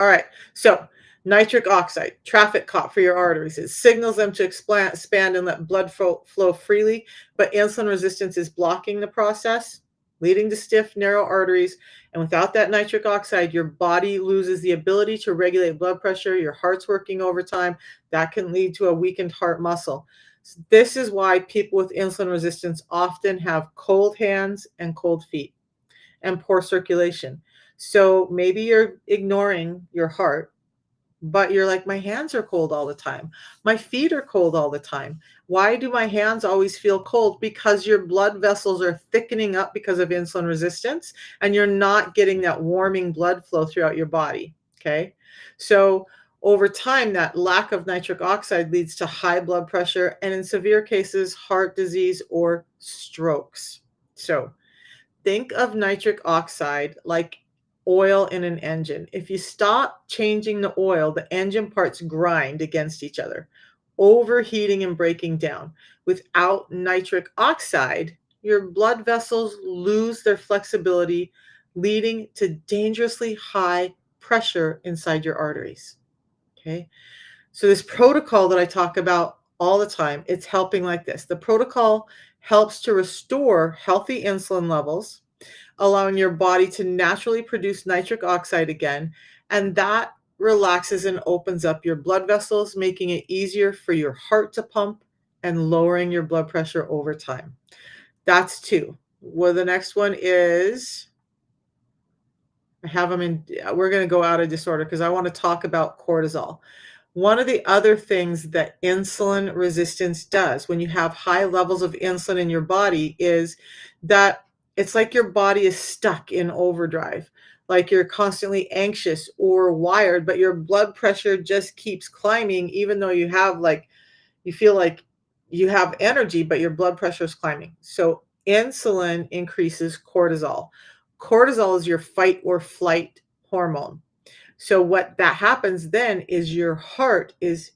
All right. So nitric oxide, traffic cop for your arteries. It signals them to expand and let blood flow freely, but insulin resistance is blocking the process, leading to stiff, narrow arteries. And without that nitric oxide, your body loses the ability to regulate blood pressure. Your heart's working overtime. That can lead to a weakened heart muscle. This is why people with insulin resistance often have cold hands and cold feet and poor circulation. So maybe you're ignoring your heart, but you're like, my hands are cold all the time. My feet are cold all the time. Why do my hands always feel cold? Because your blood vessels are thickening up because of insulin resistance, and you're not getting that warming blood flow throughout your body. Okay. So over time, that lack of nitric oxide leads to high blood pressure and, in severe cases, heart disease or strokes. So think of nitric oxide like oil in an engine. If you stop changing the oil, the engine parts grind against each other, overheating and breaking down. Without nitric oxide, your blood vessels lose their flexibility, leading to dangerously high pressure inside your arteries. Okay. So this protocol that I talk about all the time, it's helping like this. The protocol helps to restore healthy insulin levels, allowing your body to naturally produce nitric oxide again. And that relaxes and opens up your blood vessels, making it easier for your heart to pump and lowering your blood pressure over time. That's two. Well, the next one is, I have them in, we're going to go out of disorder because I want to talk about cortisol. One of the other things that insulin resistance does when you have high levels of insulin in your body is that it's like your body is stuck in overdrive, like you're constantly anxious or wired, but your blood pressure just keeps climbing, even though you feel like you have energy, but your blood pressure is climbing. So insulin increases cortisol. Cortisol is your fight or flight hormone. So what that happens then is your heart is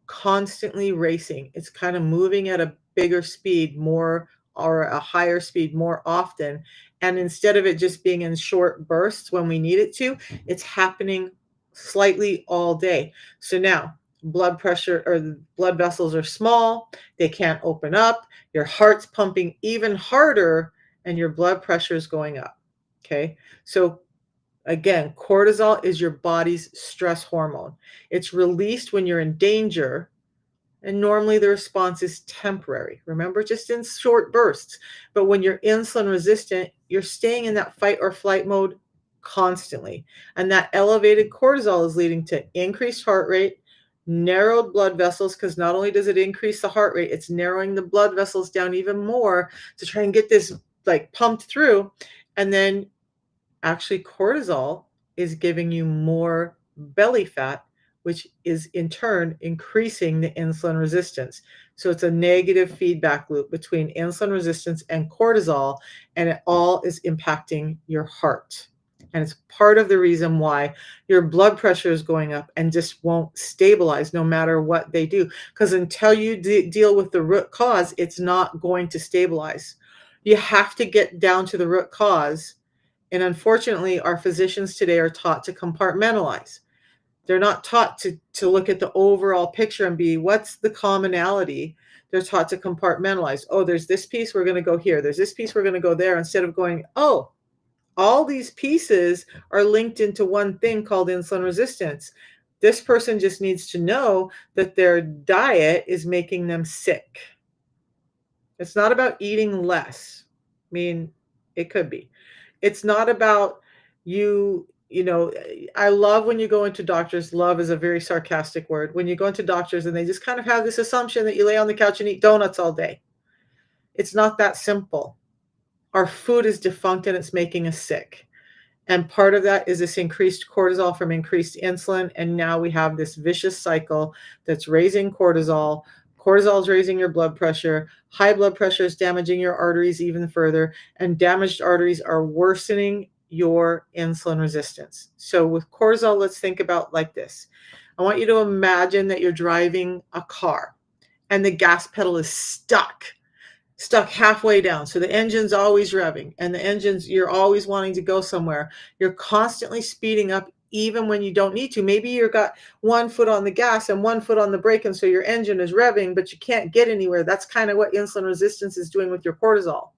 constantly racing. It's kind of moving at a bigger speed, more or a higher speed more often. And instead of it just being in short bursts when we need it to, it's happening slightly all day. So now blood pressure or the blood vessels are small, they can't open up, your heart's pumping even harder, and your blood pressure is going up. Okay. So again, cortisol is your body's stress hormone. It's released when you're in danger, and normally the response is temporary. Remember, just in short bursts. But when you're insulin resistant, you're staying in that fight or flight mode constantly. And that elevated cortisol is leading to increased heart rate, narrowed blood vessels, because not only does it increase the heart rate, it's narrowing the blood vessels down even more to try and get this like pumped through. And then actually cortisol is giving you more belly fat, which is in turn increasing the insulin resistance. So it's a negative feedback loop between insulin resistance and cortisol, and it all is impacting your heart. And it's part of the reason why your blood pressure is going up and just won't stabilize no matter what they do. Because until you deal with the root cause, it's not going to stabilize. You have to get down to the root cause. And unfortunately, our physicians today are taught to compartmentalize. They're not taught to look at the overall picture and be, what's the commonality? They're taught to compartmentalize. Oh, there's this piece, we're going to go here. There's this piece, we're going to go there. Instead of going, oh, all these pieces are linked into one thing called insulin resistance. This person just needs to know that their diet is making them sick. It's not about eating less. I mean, it could be. It's not about I love when you go into doctors. Love is a very sarcastic word. When you go into doctors and they just kind of have this assumption that you lay on the couch and eat donuts all day. It's not that simple. Our food is defunct and it's making us sick. And part of that is this increased cortisol from increased insulin. And now we have this vicious cycle that's raising cortisol. Cortisol is raising your blood pressure. High blood pressure is damaging your arteries even further. And damaged arteries are worsening your insulin resistance. So with cortisol, let's think about like this. I want you to imagine that you're driving a car and the gas pedal is stuck halfway down. So the engine's always revving and you're always wanting to go somewhere. You're constantly speeding up, even when you don't need to. Maybe you've got one foot on the gas and one foot on the brake, and so your engine is revving, but you can't get anywhere. That's kind of what insulin resistance is doing with your cortisol.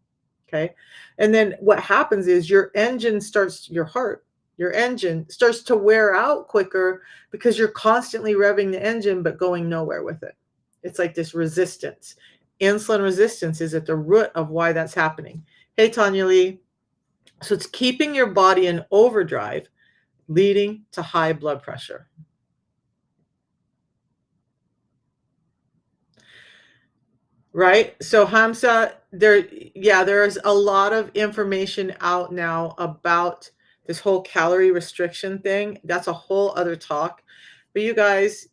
Okay. And then what happens is your engine starts to wear out quicker because you're constantly revving the engine, but going nowhere with it. It's like this resistance. Insulin resistance is at the root of why that's happening. Hey, Tanya Lee. So it's keeping your body in overdrive, leading to high blood pressure. Right? So Hamza, there's a lot of information out now about this whole calorie restriction thing. That's a whole other talk. But you guys,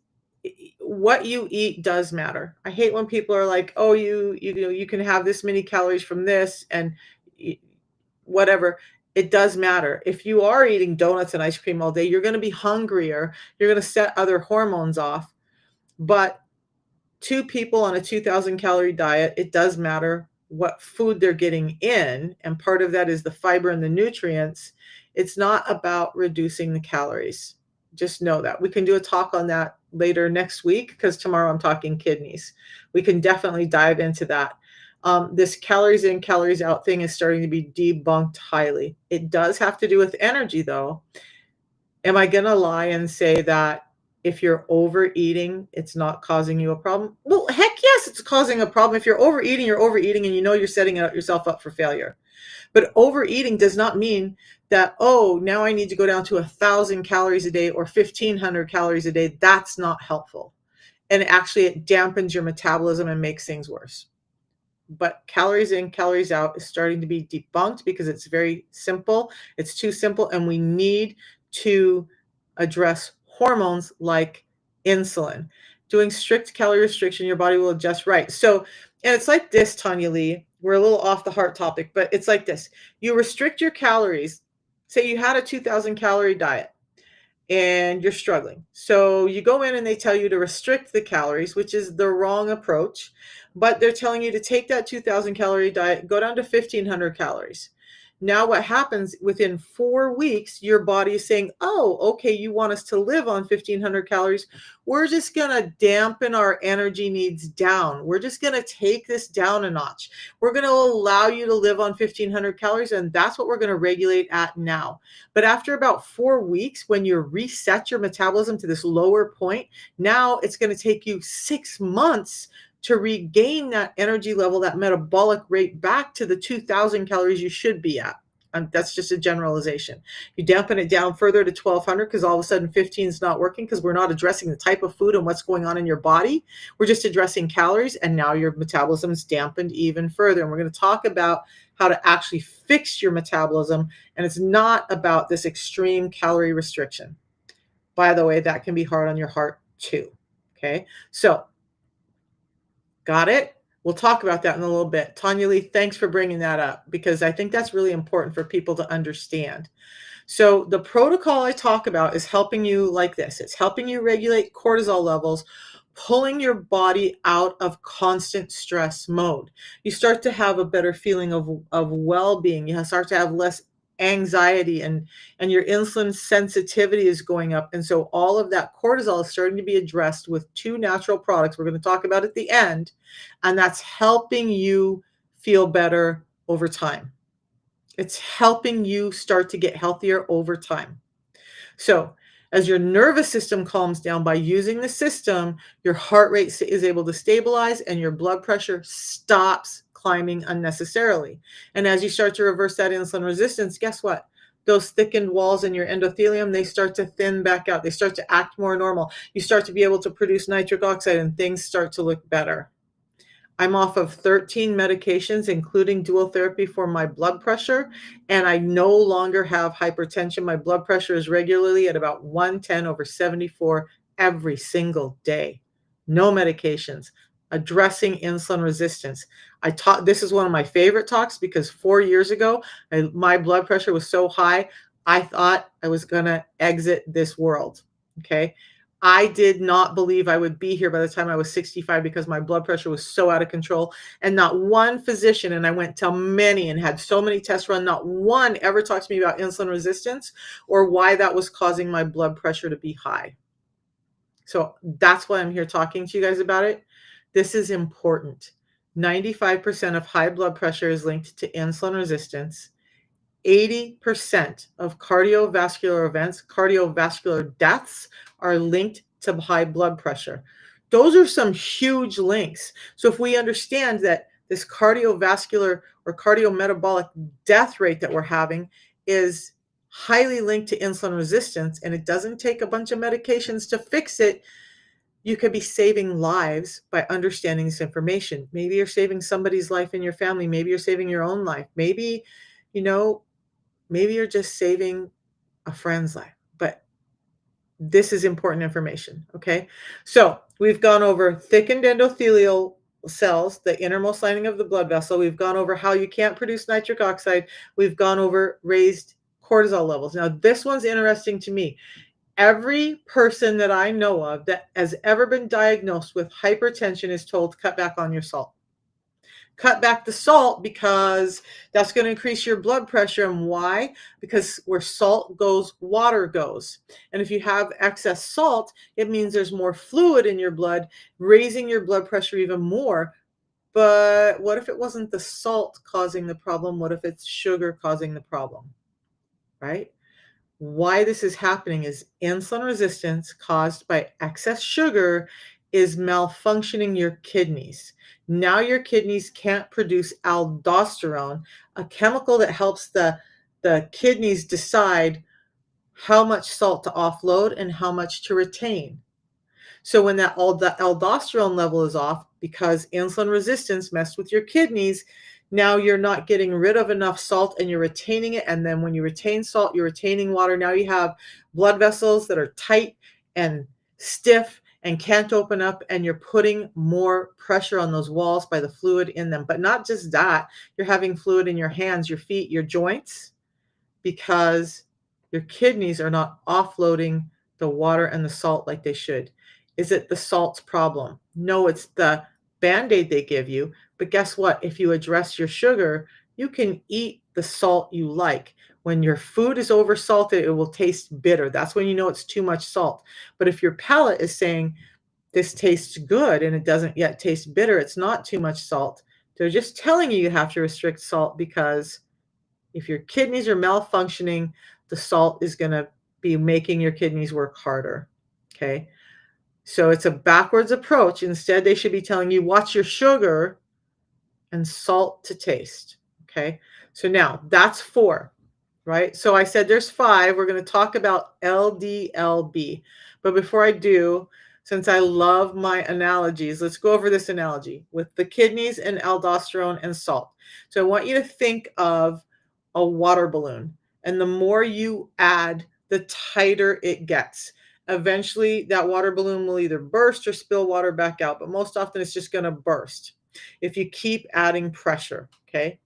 what you eat does matter. I hate when people are like, "Oh, you can have this many calories from this and whatever." It does matter. If you are eating donuts and ice cream all day, you're going to be hungrier. You're going to set other hormones off. But two people on a 2,000 calorie diet, it does matter what food they're getting in. And part of that is the fiber and the nutrients. It's not about reducing the calories. Just know that. We can do a talk on that later next week because tomorrow I'm talking kidneys. We can definitely dive into that. This calories in, calories out thing is starting to be debunked highly. It does have to do with energy, though. Am I going to lie and say that if you're overeating, it's not causing you a problem? Well, heck yes, it's causing a problem. If you're overeating and you know you're setting yourself up for failure. But overeating does not mean that, oh, now I need to go down to 1,000 calories a day or 1,500 calories a day. That's not helpful. And actually, it dampens your metabolism and makes things worse. But calories in, calories out is starting to be debunked because it's very simple. It's too simple, and we need to address hormones like insulin. Doing strict calorie restriction, your body will adjust right. So, and it's like this, Tanya Lee. We're a little off the heart topic, but it's like this. You restrict your calories. Say you had a 2,000 calorie diet and you're struggling. So you go in and they tell you to restrict the calories, which is the wrong approach, but they're telling you to take that 2,000 calorie diet, go down to 1,500 calories. Now what happens within 4 weeks, your body is saying, oh, okay, you want us to live on 1,500 calories. We're just going to dampen our energy needs down. We're just going to take this down a notch. We're going to allow you to live on 1,500 calories, and that's what we're going to regulate at now. But after about 4 weeks, when you reset your metabolism to this lower point, now it's going to take you 6 months to regain that energy level, that metabolic rate back to the 2,000 calories you should be at. That's just a generalization. You dampen it down further to 1,200 because all of a sudden 15 is not working because we're not addressing the type of food and what's going on in your body. We're just addressing calories, and now your metabolism is dampened even further. And we're going to talk about how to actually fix your metabolism, and it's not about this extreme calorie restriction. By the way, that can be hard on your heart too. Okay, so got it? We'll talk about that in a little bit. Tanya Lee, thanks for bringing that up because I think that's really important for people to understand. So the protocol I talk about is helping you like this. It's helping you regulate cortisol levels, pulling your body out of constant stress mode. You start to have a better feeling of well-being. You start to have less anxiety, and your insulin sensitivity is going up. And so all of that cortisol is starting to be addressed with 2 natural products we're going to talk about at the end, and that's helping you feel better over time. It's helping you start to get healthier over time. So as your nervous system calms down by using the system, your heart rate is able to stabilize and your blood pressure stops climbing unnecessarily. And as you start to reverse that insulin resistance, guess what? Those thickened walls in your endothelium, they start to thin back out. They start to act more normal. You start to be able to produce nitric oxide and things start to look better. I'm off of 13 medications, including dual therapy for my blood pressure, and I no longer have hypertension. My blood pressure is regularly at about 110/74 every single day. No medications. Addressing insulin resistance. This is one of my favorite talks because 4 years ago, my blood pressure was so high, I thought I was going to exit this world. Okay. I did not believe I would be here by the time I was 65 because my blood pressure was so out of control. And not one physician, and I went to many and had so many tests run, not one ever talked to me about insulin resistance or why that was causing my blood pressure to be high. So that's why I'm here talking to you guys about it. This is important. 95% of high blood pressure is linked to insulin resistance. 80% of cardiovascular events, cardiovascular deaths are linked to high blood pressure. Those are some huge links. So if we understand that this cardiovascular or cardiometabolic death rate that we're having is highly linked to insulin resistance and it doesn't take a bunch of medications to fix it, you could be saving lives by understanding this information. Maybe you're saving somebody's life in your family. Maybe you're saving your own life. Maybe, you know, maybe you're just saving a friend's life, but this is important information, okay? So we've gone over thickened endothelial cells, the innermost lining of the blood vessel. We've gone over how you can't produce nitric oxide. We've gone over raised cortisol levels. Now, this one's interesting to me. Every person that I know of that has ever been diagnosed with hypertension is told, cut back on your salt. Cut back the salt because that's going to increase your blood pressure. And why? Because where salt goes, water goes. And if you have excess salt, it means there's more fluid in your blood, raising your blood pressure even more. But what if it wasn't the salt causing the problem? What if it's sugar causing the problem? Right? Why this is happening is insulin resistance caused by excess sugar is malfunctioning your kidneys. Now your kidneys can't produce aldosterone, a chemical that helps the kidneys decide how much salt to offload and how much to retain. So when that all the aldosterone level is off because insulin resistance messed with your kidneys, now you're not getting rid of enough salt and you're retaining it. And then when you retain salt, you're retaining water. Now you have blood vessels that are tight and stiff and can't open up, and you're putting more pressure on those walls by the fluid in them. But not just that, you're having fluid in your hands, your feet, your joints, because your kidneys are not offloading the water and the salt like they should. Is it the salt's problem? No, it's the Band-Aid they give you. But guess what? If you address your sugar, you can eat the salt you like. When your food is oversalted, it will taste bitter. That's when you know it's too much salt. But if your palate is saying, this tastes good and it doesn't yet taste bitter, it's not too much salt, they're just telling you have to restrict salt because if your kidneys are malfunctioning, the salt is going to be making your kidneys work harder. Okay. So it's a backwards approach. Instead, they should be telling you, watch your sugar and salt to taste. Okay. So now that's 4, right? So I said there's 5. We're going to talk about LDLB. But before I do, since I love my analogies, let's go over this analogy with the kidneys and aldosterone and salt. So I want you to think of a water balloon. And the more you add, the tighter it gets. Eventually, that water balloon will either burst or spill water back out, but most often it's just going to burst if you keep adding pressure, okay?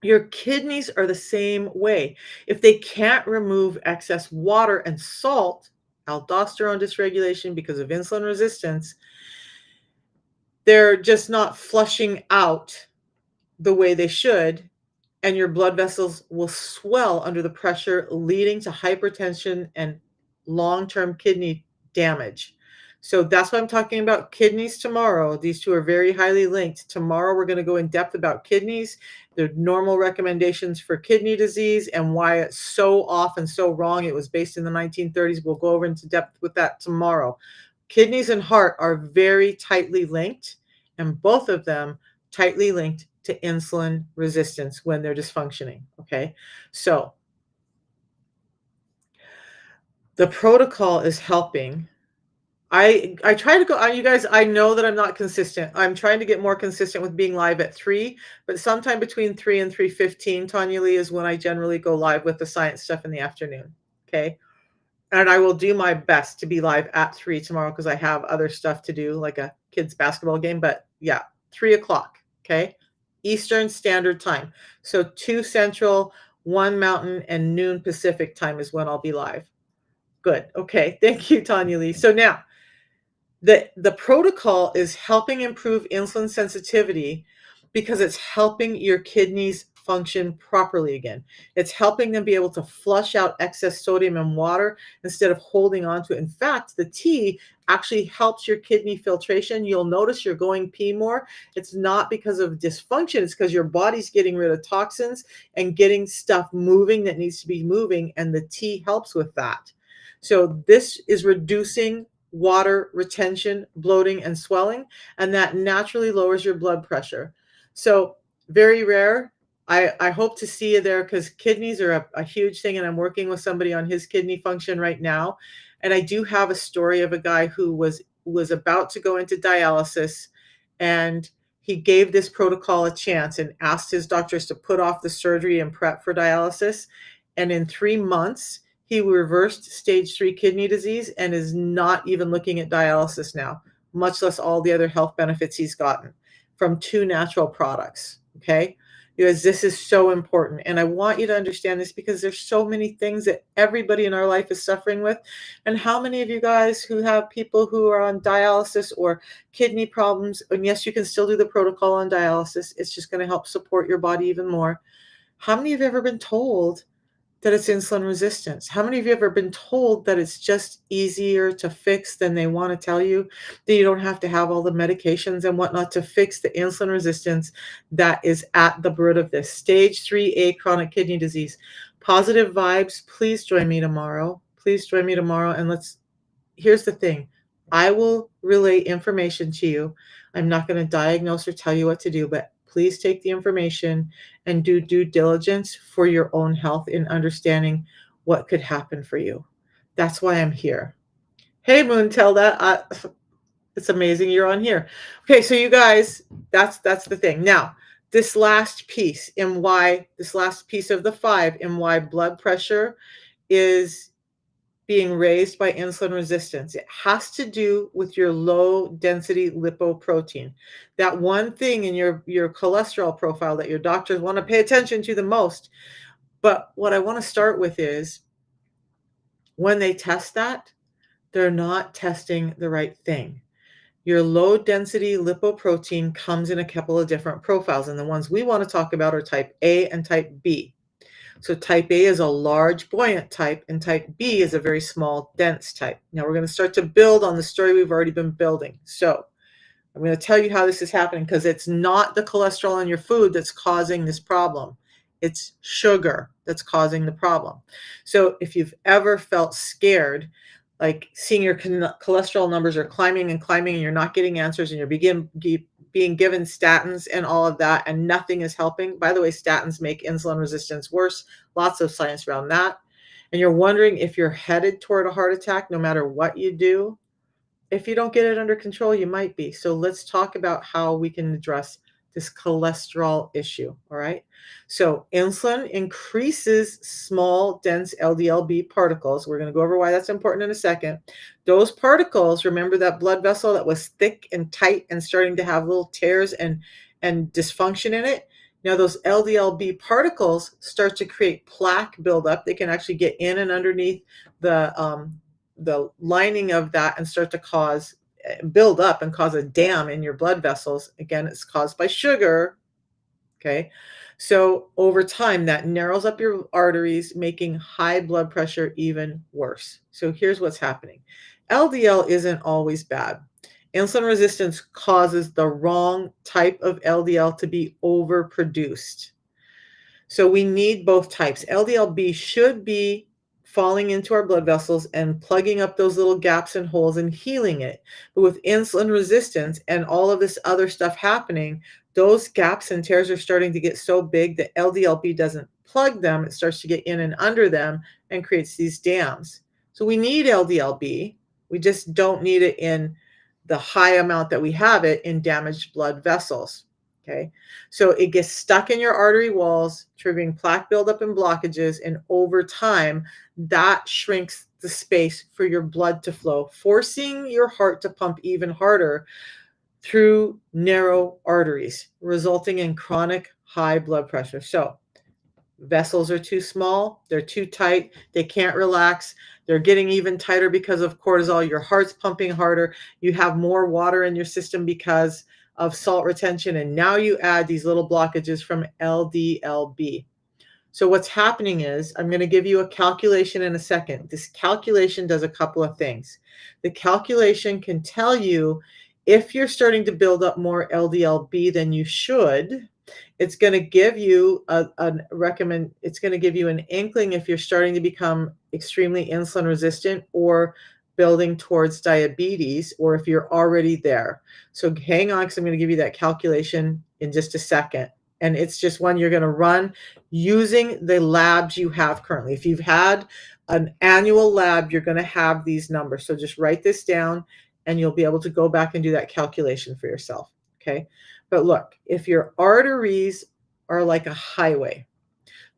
Your kidneys are the same way. If they can't remove excess water and salt, aldosterone dysregulation because of insulin resistance, they're just not flushing out the way they should, and your blood vessels will swell under the pressure, leading to hypertension and long-term kidney damage. So that's why I'm talking about kidneys tomorrow. These two are very highly linked. Tomorrow, we're going to go in depth about kidneys, the normal recommendations for kidney disease, and why it's so off and so wrong. It was based in the 1930s. We'll go over into depth with that tomorrow. Kidneys and heart are very tightly linked, and both of them tightly linked to insulin resistance when they're dysfunctioning. Okay. So the protocol is helping. I try to go, you guys, I know that I'm not consistent. I'm trying to get more consistent with being live at 3, but sometime between 3 and 3:15, Tanya Lee, is when I generally go live with the science stuff in the afternoon. Okay. And I will do my best to be live at 3 tomorrow because I have other stuff to do, like a kids basketball game. But yeah, 3:00. Okay. Eastern Standard Time. So 2 Central, 1 Mountain, and noon Pacific time is when I'll be live. Good. Okay. Thank you, Tanya Lee. So now the protocol is helping improve insulin sensitivity because it's helping your kidneys function properly again. It's helping them be able to flush out excess sodium and water instead of holding on to it. In fact, the tea actually helps your kidney filtration. You'll notice you're going pee more. It's not because of dysfunction, it's because your body's getting rid of toxins and getting stuff moving that needs to be moving, and the tea helps with that. So this is reducing water retention, bloating, and swelling, and that naturally lowers your blood pressure. So very rare. I hope to see you there because kidneys are a huge thing, and I'm working with somebody on his kidney function right now. And I do have a story of a guy who was about to go into dialysis, and he gave this protocol a chance and asked his doctors to put off the surgery and prep for dialysis. And in 3 months, he reversed stage 3 kidney disease and is not even looking at dialysis now, much less all the other health benefits he's gotten from 2 natural products. Okay. Because this is so important. And I want you to understand this because there's so many things that everybody in our life is suffering with. And how many of you guys who have people who are on dialysis or kidney problems, and yes, you can still do the protocol on dialysis, it's just going to help support your body even more. How many of you have ever been told that it's insulin resistance? How many of you have ever been told that it's just easier to fix than they want to tell you, that you don't have to have all the medications and whatnot to fix the insulin resistance that is at the root of this stage 3A chronic kidney disease? Positive vibes. Please join me tomorrow. Please join me tomorrow, and here's the thing. I will relay information to you. I'm not going to diagnose or tell you what to do, but please take the information and do due diligence for your own health in understanding what could happen for you. That's why I'm here. Hey, Moon, tell that. It's amazing you're on here. Okay, so you guys, that's the thing. Now, this last piece of the 5 and why blood pressure is being raised by insulin resistance. It has to do with your low density lipoprotein. That one thing in your cholesterol profile that your doctors want to pay attention to the most. But what I want to start with is when they test that, they're not testing the right thing. Your low density lipoprotein comes in a couple of different profiles, and the ones we want to talk about are type A and type B. So type A is a large, buoyant type, and type B is a very small, dense type. Now we're going to start to build on the story we've already been building. So I'm going to tell you how this is happening because it's not the cholesterol in your food that's causing this problem. It's sugar that's causing the problem. So if you've ever felt scared, like seeing your cholesterol numbers are climbing and climbing and you're not getting answers and you're being given statins and all of that and nothing is helping. By the way, statins make insulin resistance worse. Lots of science around that. And you're wondering if you're headed toward a heart attack no matter what you do. If you don't get it under control, you might be. So let's talk about how we can address this cholesterol issue. All right. So insulin increases small, dense LDL-B particles. We're going to go over why that's important in a second. Those particles, remember that blood vessel that was thick and tight and starting to have little tears and dysfunction in it? Now those LDL-B particles start to create plaque buildup. They can actually get in and underneath the lining of that and start to build up and cause a dam in your blood vessels. Again, it's caused by sugar. Okay. So over time, that narrows up your arteries, making high blood pressure even worse. So here's what's happening. LDL isn't always bad. Insulin resistance causes the wrong type of LDL to be overproduced. So we need both types. LDL-B should be falling into our blood vessels and plugging up those little gaps and holes and healing it. But with insulin resistance and all of this other stuff happening, those gaps and tears are starting to get so big that LDL-B doesn't plug them. It starts to get in and under them and creates these dams. So we need LDL-B. We just don't need it in the high amount that we have it in damaged blood vessels. Okay, so it gets stuck in your artery walls, triggering plaque buildup and blockages, and over time, that shrinks the space for your blood to flow, forcing your heart to pump even harder through narrow arteries, resulting in chronic high blood pressure. So Vessels are too small, they're too tight, they can't relax, they're getting even tighter because of cortisol, your heart's pumping harder, you have more water in your system because of salt retention, and now you add these little blockages from LDLB. So what's happening is, I'm going to give you a calculation in a second. This calculation does a couple of things. The calculation can tell you if you're starting to build up more LDLB than you should. It's going to give you it's going to give you an inkling if you're starting to become extremely insulin resistant or building towards diabetes, or if you're already there. So hang on, because I'm going to give you that calculation in just a second. And it's just one you're going to run using the labs you have currently. If you've had an annual lab, you're going to have these numbers. So just write this down and you'll be able to go back and do that calculation for yourself. Okay. But look, if your arteries are like a highway,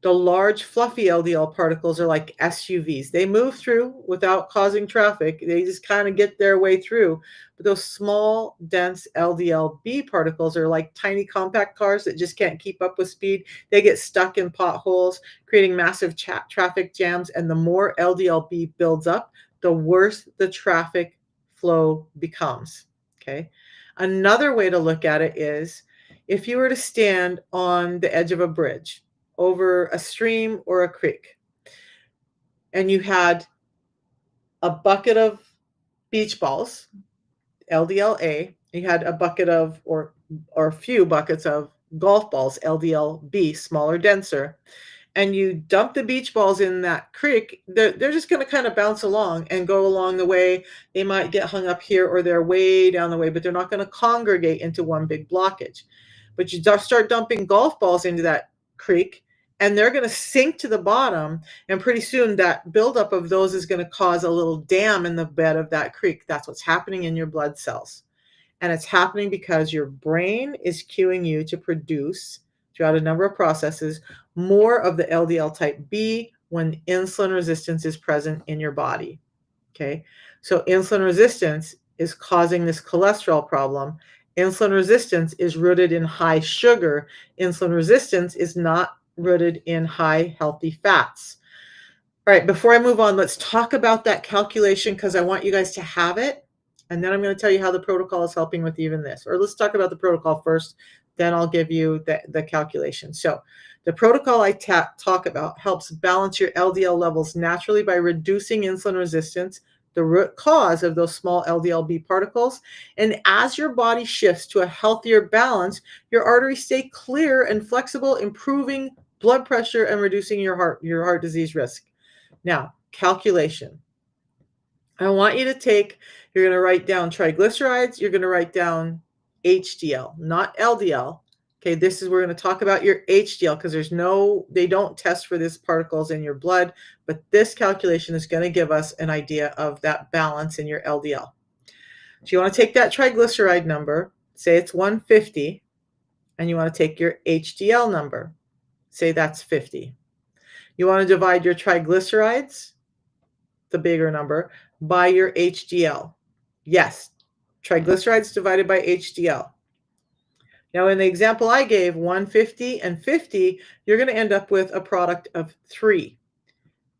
the large fluffy LDL particles are like SUVs. They move through without causing traffic. They just kind of get their way through. But those small, dense LDLB particles are like tiny compact cars that just can't keep up with speed. They get stuck in potholes, creating massive traffic jams. And the more LDLB builds up, the worse the traffic flow becomes. Okay. Another way to look at it is if you were to stand on the edge of a bridge over a stream or a creek, and you had a bucket of beach balls, LDLA, you had a bucket of, or a few buckets of golf balls, LDLB, smaller, denser, and you dump the beach balls in that creek, they're just going to kind of bounce along and go along the way. They might get hung up here or they're way down the way, but they're not going to congregate into one big blockage. But you start dumping golf balls into that creek, and they're going to sink to the bottom, and pretty soon that buildup of those is going to cause a little dam in the bed of that creek. That's what's happening in your blood cells. And it's happening because your brain is cueing you to produce, throughout a number of processes, more of the LDL type B when insulin resistance is present in your body. Okay, so insulin resistance is causing this cholesterol problem. Insulin resistance is rooted in high sugar. Insulin resistance is not rooted in high healthy fats. All right, before I move on, let's talk about that calculation because I want you guys to have it. And then I'm going to tell you how the protocol is helping with even this. Or let's talk about the protocol first, then I'll give you the calculation. So the protocol I talk about helps balance your LDL levels naturally by reducing insulin resistance, the root cause of those small LDLB particles. And as your body shifts to a healthier balance, your arteries stay clear and flexible, improving blood pressure and reducing your heart disease risk. Now, calculation. I want you to you're going to write down triglycerides, you're going to write down HDL, not LDL. Okay, we're going to talk about your HDL because they don't test for these particles in your blood, but this calculation is going to give us an idea of that balance in your LDL. So you want to take that triglyceride number, say it's 150, and you want to take your HDL number, say that's 50. You want to divide your triglycerides, the bigger number, by your HDL. Yes, triglycerides divided by HDL. Now, in the example I gave, 150 and 50, you're going to end up with a product of 3.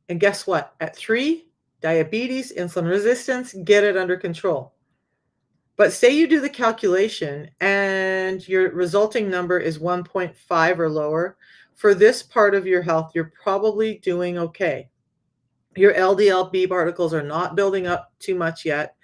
And guess what? At 3, diabetes, insulin resistance, get it under control. But say you do the calculation and your resulting number is 1.5 or lower. For this part of your health, you're probably doing okay. Your LDL-B particles are not building up too much yet,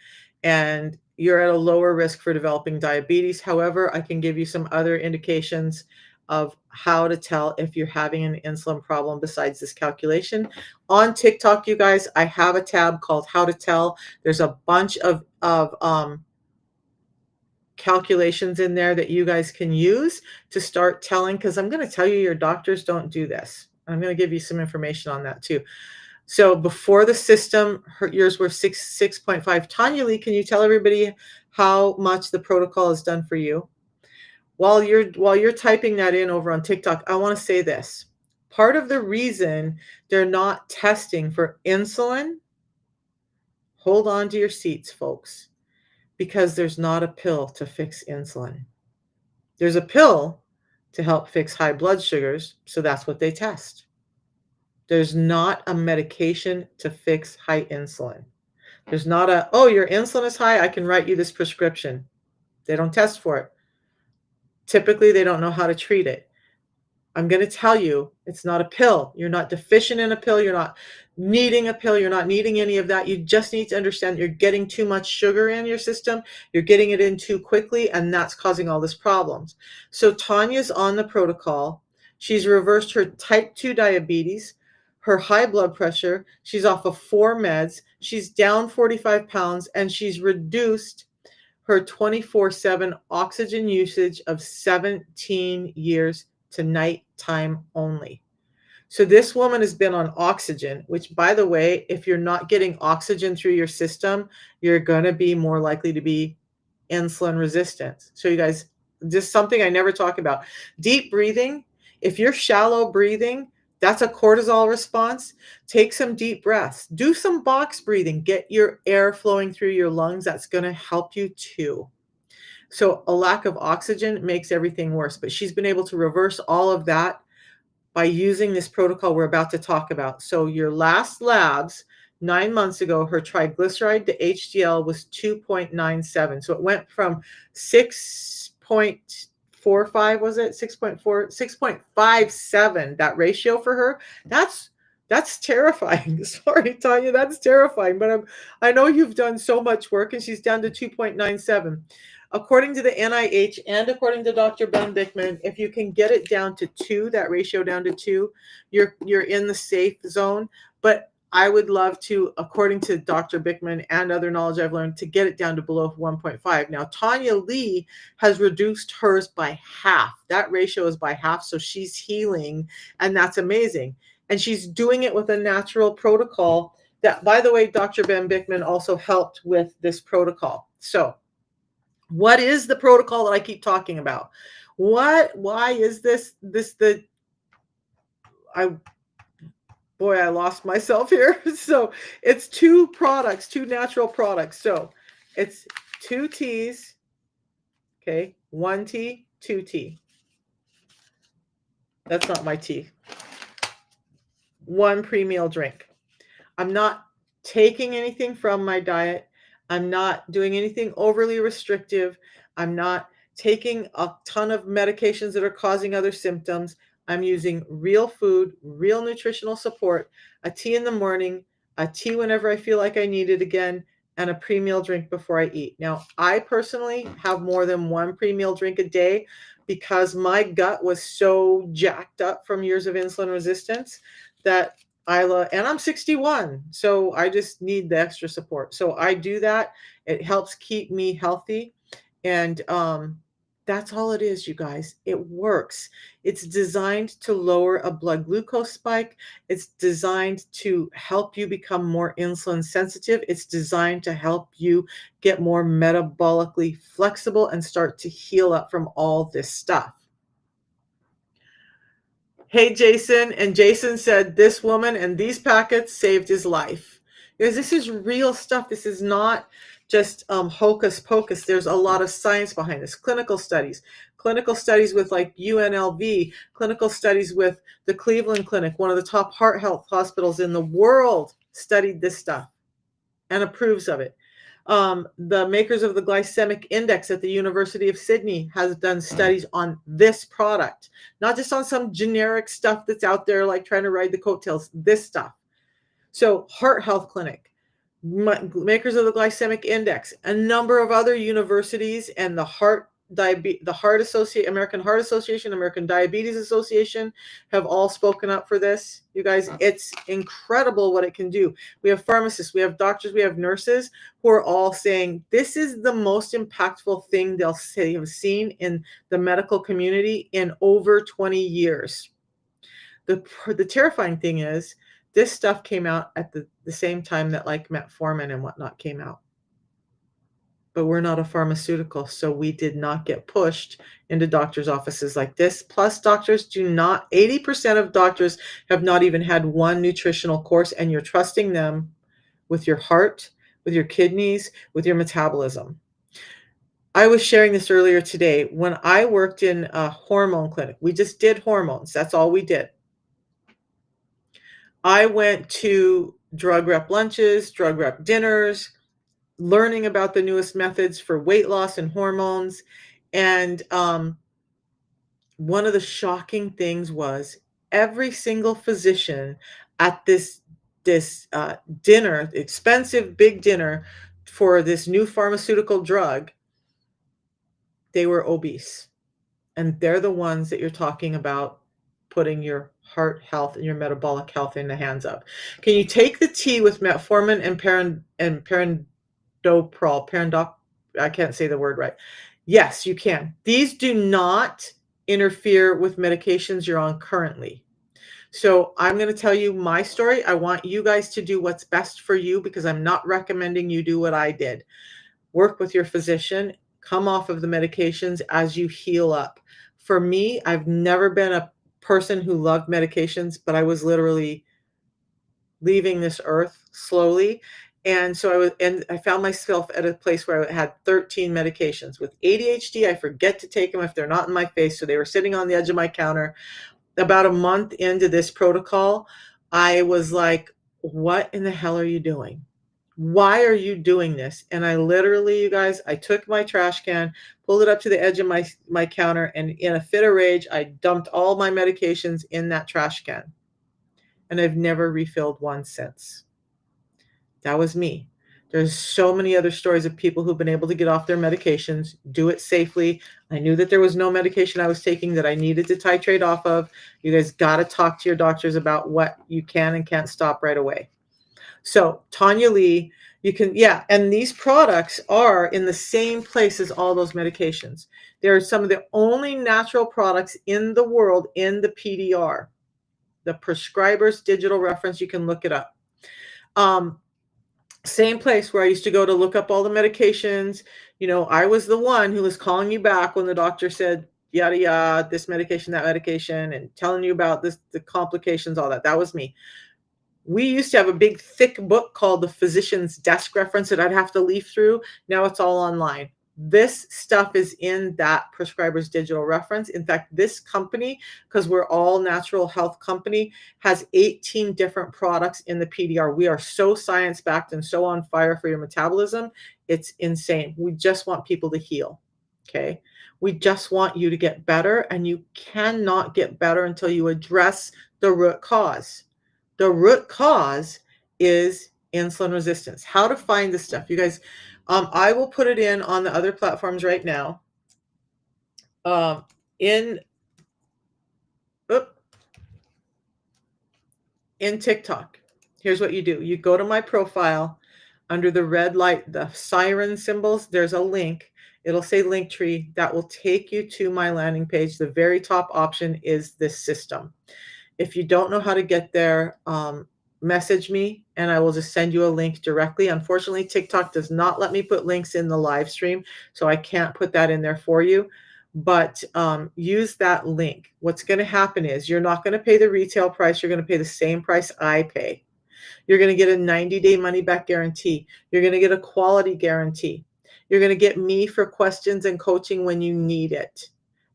and you're at a lower risk for developing diabetes. However, I can give you some other indications of how to tell if you're having an insulin problem besides this calculation. On TikTok, you guys, I have a tab called How to Tell. There's a bunch of calculations in there that you guys can use to start telling, because I'm going to tell you your doctors don't do this. I'm going to give you some information on that too. So before the system, yours were 6.5. Tanya Lee, can you tell everybody how much the protocol has done for you? While you're typing that in over on TikTok, I want to say this. Part of the reason they're not testing for insulin, hold on to your seats, folks, because there's not a pill to fix insulin. There's a pill to help fix high blood sugars, so that's what they test. There's not a medication to fix high insulin. There's not a, oh, your insulin is high, I can write you this prescription. They don't test for it. Typically, they don't know how to treat it. I'm going to tell you, it's not a pill. You're not deficient in a pill. You're not needing a pill. You're not needing any of that. You just need to understand you're getting too much sugar in your system. You're getting it in too quickly, and that's causing all these problems. So Tanya's on the protocol. She's reversed her type 2 diabetes, her high blood pressure. She's off of 4 meds. She's down 45 pounds, and she's reduced her 24/7 oxygen usage of 17 years to nighttime only. So this woman has been on oxygen, which, by the way, if you're not getting oxygen through your system, you're going to be more likely to be insulin resistant. So you guys, just something I never talk about. Deep breathing. If you're shallow breathing, that's a cortisol response. Take some deep breaths. Do some box breathing. Get your air flowing through your lungs. That's going to help you too. So a lack of oxygen makes everything worse. But she's been able to reverse all of that by using this protocol we're about to talk about. So your last labs 9 months ago, her triglyceride to HDL was 2.97. So it went from 6.45, was it? 6.4, 6.57, that ratio for her. That's terrifying. Sorry, Tanya, that's terrifying. But I know you've done so much work, and she's down to 2.97. According to the NIH and according to Dr. Ben Bickman, if you can get it down to 2, that ratio down to 2, you're in the safe zone. But I would love to, according to Dr. Bickman and other knowledge I've learned, to get it down to below 1.5. Now, Tanya Lee has reduced hers by half. That ratio is by half, so she's healing, and that's amazing. And she's doing it with a natural protocol that, by the way, Dr. Ben Bickman also helped with this protocol. So what is the protocol that I keep talking about? Why is I lost myself here. So it's 2 products, 2 natural products. So it's 2 teas, okay, 1 tea, 2 tea. That's not my tea. 1 pre-meal drink. I'm not taking anything from my diet. I'm not doing anything overly restrictive. I'm not taking a ton of medications that are causing other symptoms. I'm using real food, real nutritional support, a tea in the morning, a tea whenever I feel like I need it again, and a pre-meal drink before I eat. Now, I personally have more than 1 pre-meal drink a day because my gut was so jacked up from years of insulin resistance that and I'm 61, so I just need the extra support. So I do that. It helps keep me healthy, and that's all it is, you guys. It works. It's designed to lower a blood glucose spike. It's designed to help you become more insulin sensitive. It's designed to help you get more metabolically flexible and start to heal up from all this stuff. Hey, Jason. And Jason said, this woman and these packets saved his life. Because this is real stuff. This is not just hocus pocus. There's a lot of science behind this. Clinical studies with like UNLV, clinical studies with the Cleveland Clinic, one of the top heart health hospitals in the world, studied this stuff and approves of it. The makers of the glycemic index at the University of Sydney has done studies on this product, not just on some generic stuff that's out there like trying to ride the coattails, this stuff. So Heart Health Clinic, makers of the glycemic index, a number of other universities, and American Heart Association, American Diabetes Association have all spoken up for this. You guys, it's incredible what it can do. We have pharmacists, we have doctors, we have nurses who are all saying this is the most impactful thing they'll say have seen in the medical community in over 20 years. The terrifying thing is this stuff came out at the same time that like metformin and whatnot came out. But we're not a pharmaceutical, so we did not get pushed into doctors' offices like this. Plus, 80% of doctors have not even had 1 nutritional course, and you're trusting them with your heart, with your kidneys, with your metabolism. I was sharing this earlier today. When I worked in a hormone clinic, we just did hormones. That's all we did. I went to drug rep lunches, drug rep dinners, learning about the newest methods for weight loss and hormones. And one of the shocking things was every single physician at this dinner, expensive big dinner for this new pharmaceutical drug, they were obese. And they're the ones that you're talking about putting your heart health and your metabolic health in the hands of. Can you take the tea with metformin and parandoprol, I can't say the word right. Yes, you can. These do not interfere with medications you're on currently. So I'm going to tell you my story. I want you guys to do what's best for you because I'm not recommending you do what I did. Work with your physician, come off of the medications as you heal up. For me, I've never been a person who loved medications, but I was literally leaving this earth slowly. And so I found myself at a place where I had 13 medications. With ADHD, I forget to take them if they're not in my face. So they were sitting on the edge of my counter. About a month into this protocol, I was like, what in the hell are you doing? Why are you doing this? And I literally, you guys, I took my trash can, pulled it up to the edge of my counter, and in a fit of rage, I dumped all my medications in that trash can. And I've never refilled one since. That was me. There's so many other stories of people who've been able to get off their medications, do it safely. I knew that there was no medication I was taking that I needed to titrate off of. You guys got to talk to your doctors about what you can and can't stop right away. So Tanya Lee, you can, yeah, and these products are in the same place as all those medications. They're some of the only natural products in the world in the PDR, the prescriber's digital reference. You can look it up. Same place where I used to go to look up all the medications. You know, I was the one who was calling you back when the doctor said, yada, yada, this medication, that medication, and telling you about this, the complications, all that. That was me. We used to have a big, thick book called the Physician's Desk Reference that I'd have to leaf through. Now it's all online. This stuff is in that prescriber's digital reference. In fact, this company, because we're all natural health company, has 18 different products in the PDR. We are so science-backed and so on fire for your metabolism. It's insane. We just want people to heal, okay? We just want you to get better, and you cannot get better until you address the root cause. The root cause is insulin resistance. How to find this stuff, you guys. I will put it in on the other platforms right now. In TikTok, here's what you do. You go to my profile under the red light, the siren symbols. There's a link. It'll say Linktree. That will take you to my landing page. The very top option is this system. If you don't know how to get there, message me and I will just send you a link directly. Unfortunately, TikTok does not let me put links in the live stream, so I can't put that in there for you. But use that link. What's going to happen is you're not going to pay the retail price. You're going to pay the same price I pay. You're going to get a 90-day money-back guarantee. You're going to get a quality guarantee. You're going to get me for questions and coaching when you need it.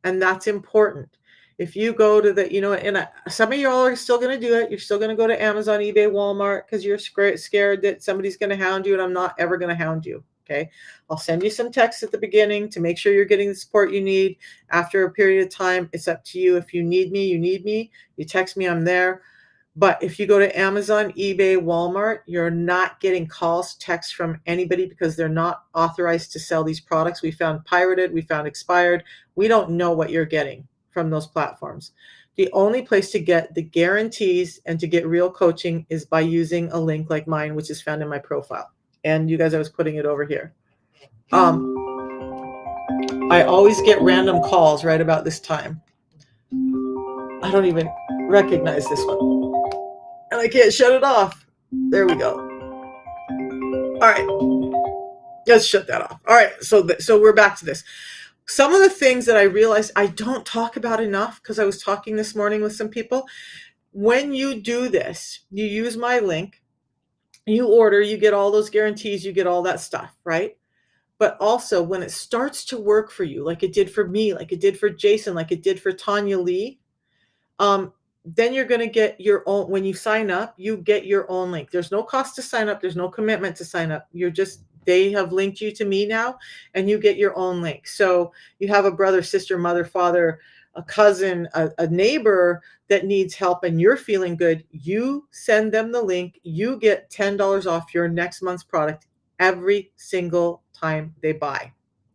And that's important. If you go to the, and some of y'all are still going to do it. You're still going to go to Amazon, eBay, Walmart, because you're scared that somebody's going to hound you, and I'm not ever going to hound you. Okay. I'll send you some texts at the beginning to make sure you're getting the support you need. After a period of time, it's up to you. If you need me, you need me. You text me, I'm there. But if you go to Amazon, eBay, Walmart, you're not getting calls, texts from anybody because they're not authorized to sell these products. We found pirated, we found expired. We don't know what you're getting from those platforms. The only place to get the guarantees and to get real coaching is by using a link like mine, which is found in my profile. And you guys, I was putting it over here. I always get random calls right about this time. I don't even recognize this one. And I can't shut it off. There we go. All right. Let's shut that off. All right. So we're back to this. Some of the things that I realized I don't talk about enough, because I was talking this morning with some people. When you do this, you use my link, you order, you get all those guarantees, you get all that stuff, right? But also when it starts to work for you, like it did for me, like it did for Jason, like it did for Tanya Lee, then you're going to get your own. When you sign up, you get your own link. There's no cost to sign up. There's no commitment to sign up. They have linked you to me now, and you get your own link. So you have a brother, sister, mother, father, a cousin, a neighbor that needs help, and you're feeling good. You send them the link. You get $10 off your next month's product every single time they buy.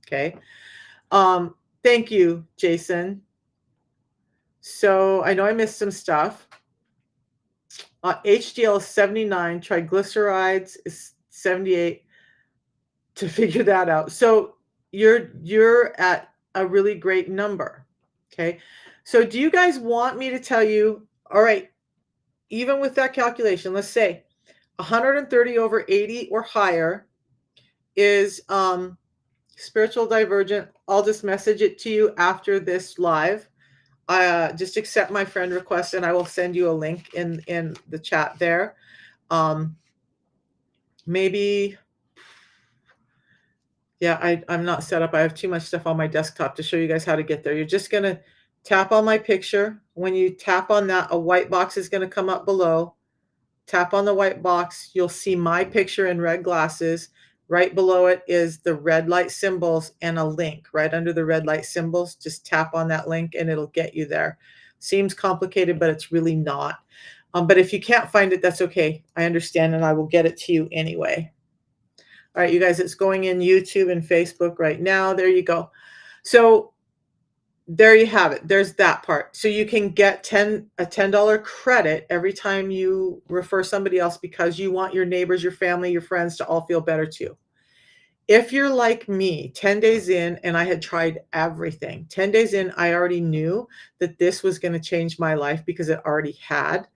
Okay. Thank you, Jason. So I know I missed some stuff. HDL is 79, triglycerides is 78, to figure that out. So you're at a really great number. Okay. So do you guys want me to tell you, all right, even with that calculation, let's say 130 over 80 or higher is spiritual divergent. I'll just message it to you after this live. Just accept my friend request and I will send you a link in the chat there. Maybe, yeah, I'm not set up. I have too much stuff on my desktop to show you guys how to get there. You're just going to tap on my picture. When you tap on that, a white box is going to come up below. Tap on the white box. You'll see my picture in red glasses. Right below it is the red light symbols and a link right under the red light symbols. Just tap on that link and it'll get you there. Seems complicated, but it's really not. But if you can't find it, that's okay. I understand, and I will get it to you anyway. All right, you guys, it's going in YouTube and Facebook right now. There you go. So there you have it. There's that part. So you can get a $10 credit every time you refer somebody else because you want your neighbors, your family, your friends to all feel better too. If you're like me, 10 days in, and I had tried everything, 10 days in, I already knew that this was going to change my life because it already had.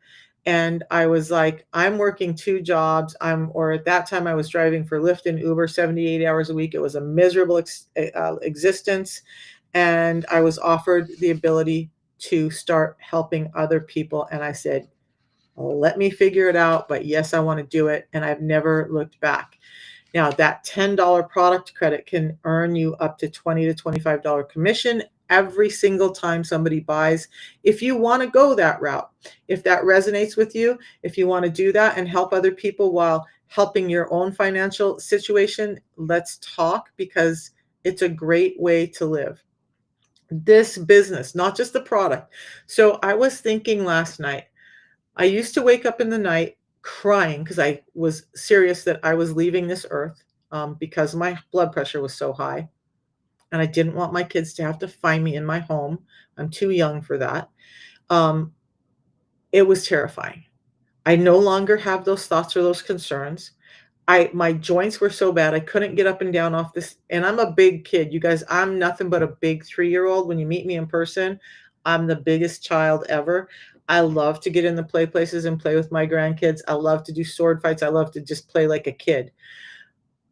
And I was like, I'm working 2 jobs. Or at that time I was driving for Lyft and Uber 78 hours a week. It was a miserable existence. And I was offered the ability to start helping other people. And I said, well, let me figure it out. But yes, I want to do it. And I've never looked back. Now, that $10 product credit can earn you up to $20 to $25 commission every single time somebody buys. If you want to go that route, if that resonates with you, if you want to do that and help other people while helping your own financial situation, let's talk, because it's a great way to live. This business, not just the product. So I was thinking last night, I used to wake up in the night crying because I was serious that I was leaving this earth because my blood pressure was so high. And I didn't want my kids to have to find me in my home. I'm too young for that. It was terrifying. I no longer have those thoughts or those concerns. My joints were so bad I couldn't get up and down off this. And I'm a big kid. You guys, I'm nothing but a big 3-year-old. When you meet me in person, I'm the biggest child ever. I love to get in the play places and play with my grandkids. I love to do sword fights. I love to just play like a kid.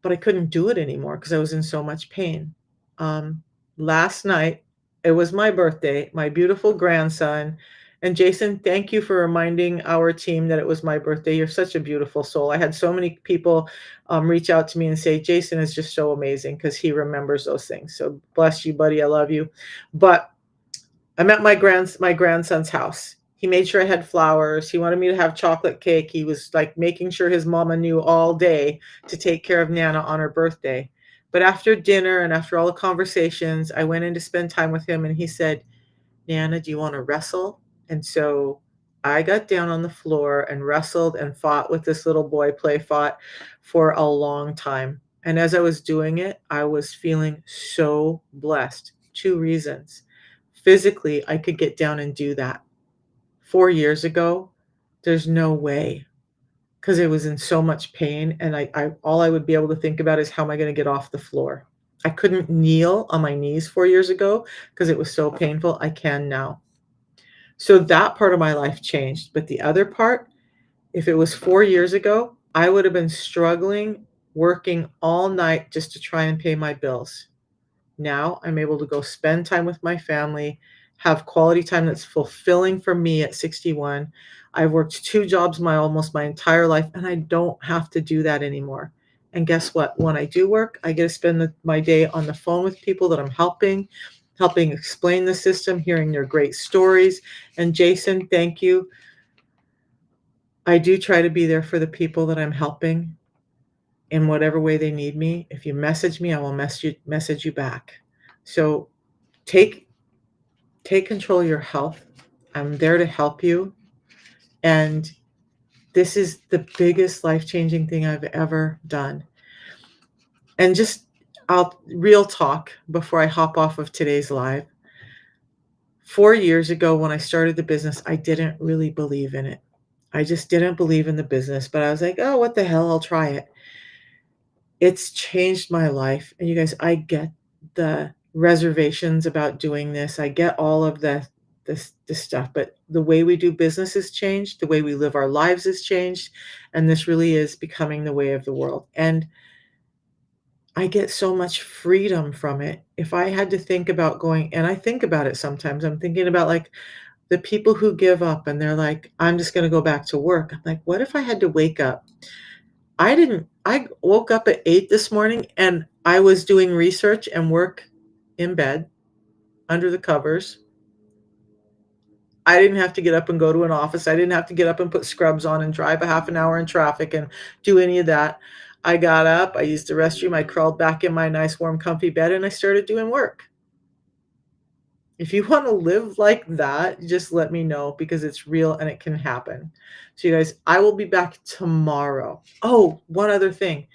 But I couldn't do it anymore because I was in so much pain. Last night, it was my birthday, my beautiful grandson. And Jason, thank you for reminding our team that it was my birthday. You're such a beautiful soul. I had so many people reach out to me and say, Jason is just so amazing because he remembers those things. So bless you, buddy. I love you. But I'm at my grandson's house. He made sure I had flowers. He wanted me to have chocolate cake. He was like making sure his mama knew all day to take care of Nana on her birthday. But after dinner and after all the conversations, I went in to spend time with him and he said, Nana, do you want to wrestle? And so I got down on the floor and wrestled and fought with this little boy, fought for a long time. And as I was doing it, I was feeling so blessed. 2 reasons. Physically, I could get down and do that. 4 years ago, there's no way, because it was in so much pain. And all I would be able to think about is how am I going to get off the floor? I couldn't kneel on my knees 4 years ago because it was so painful. I can now. So that part of my life changed. But the other part, if it was 4 years ago, I would have been struggling, working all night just to try and pay my bills. Now I'm able to go spend time with my family, have quality time that's fulfilling for me at 61. I've worked 2 jobs almost my entire life, and I don't have to do that anymore. And guess what? When I do work, I get to spend my day on the phone with people that I'm helping. helping explain the system, hearing their great stories. And Jason, thank you. I do try to be there for the people that I'm helping in whatever way they need me. If you message me, I will message you back. So take control of your health. I'm there to help you. And this is the biggest life-changing thing I've ever done. And just I'll real talk before I hop off of today's live. 4 years ago when I started the business, I didn't really believe in it. I just didn't believe in the business, but I was like, "Oh, what the hell? I'll try it." It's changed my life, and you guys, I get the reservations about doing this. I get all of this stuff, but the way we do business has changed, the way we live our lives has changed, and this really is becoming the way of the world. And I get so much freedom from it. If I had to think about going, and I think about it sometimes, I'm thinking about like the people who give up and they're like, I'm just going to go back to work. I'm like, what if I had to wake up? I woke up at 8 this morning and I was doing research and work in bed under the covers. I didn't have to get up and go to an office. I didn't have to get up and put scrubs on and drive a half an hour in traffic and do any of that. I got up, I used the restroom, I crawled back in my nice, warm, comfy bed, and I started doing work. If you want to live like that, just let me know because it's real and it can happen. So, you guys, I will be back tomorrow. Oh, one other thing.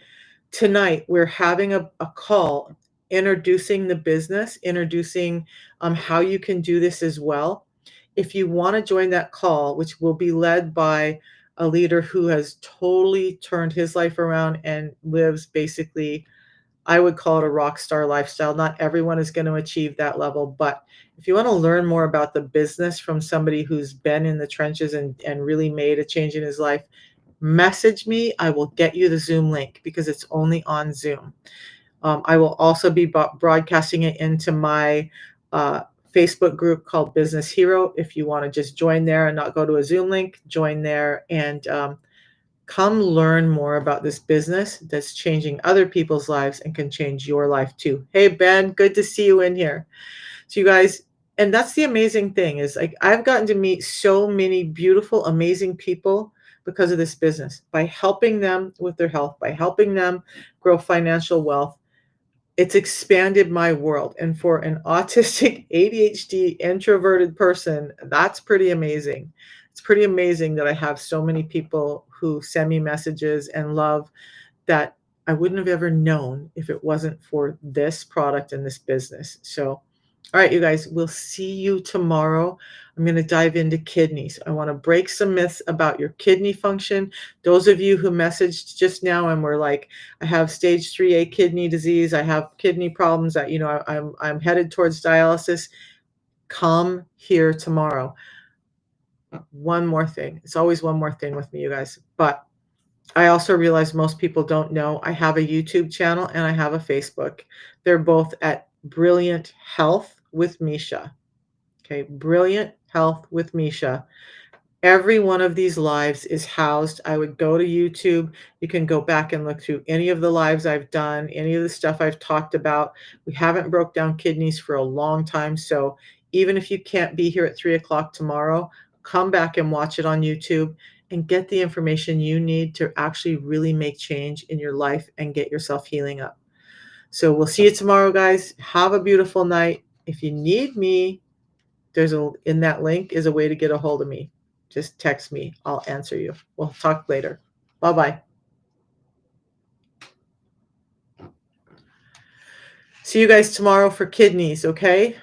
Tonight, we're having a call introducing the business, introducing how you can do this as well. If you want to join that call, which will be led by a leader who has totally turned his life around and lives basically, I would call it a rock star lifestyle. Not everyone is going to achieve that level, but if you want to learn more about the business from somebody who's been in the trenches and really made a change in his life, message me. I will get you the Zoom link because it's only on Zoom. I will also be broadcasting it into my Facebook group called Business Hero. If you want to just join there and not go to a Zoom link, join there and come learn more about this business that's changing other people's lives and can change your life too. Hey, Ben, good to see you in here. So you guys, and that's the amazing thing is like I've gotten to meet so many beautiful, amazing people because of this business, by helping them with their health, by helping them grow financial wealth. It's expanded my world. And for an autistic, ADHD, introverted person, that's pretty amazing. It's pretty amazing that I have so many people who send me messages and love that I wouldn't have ever known if it wasn't for this product and this business. So, all right, you guys, we'll see you tomorrow. I'm going to dive into kidneys. I want to break some myths about your kidney function. Those of you who messaged just now and were like, I have stage 3A kidney disease, I have kidney problems, that I'm headed towards dialysis. Come here tomorrow. One more thing. It's always one more thing with me, you guys. But I also realize most people don't know I have a YouTube channel and I have a Facebook. They're both at Brilliant Health with Misha. Okay, Brilliant Health with Misha. Every one of these lives is housed. I would go to YouTube. You can go back and look through any of the lives I've done, any of the stuff I've talked about. We haven't broke down kidneys for a long time. So even if you can't be here at 3 o'clock tomorrow, come back and watch it on YouTube and get the information you need to actually really make change in your life and get yourself healing up. So we'll see you tomorrow, guys. Have a beautiful night. If you need me, in that link is a way to get a hold of me. Just text me. I'll answer you. We'll talk later. Bye-bye. See you guys tomorrow for kidneys, okay?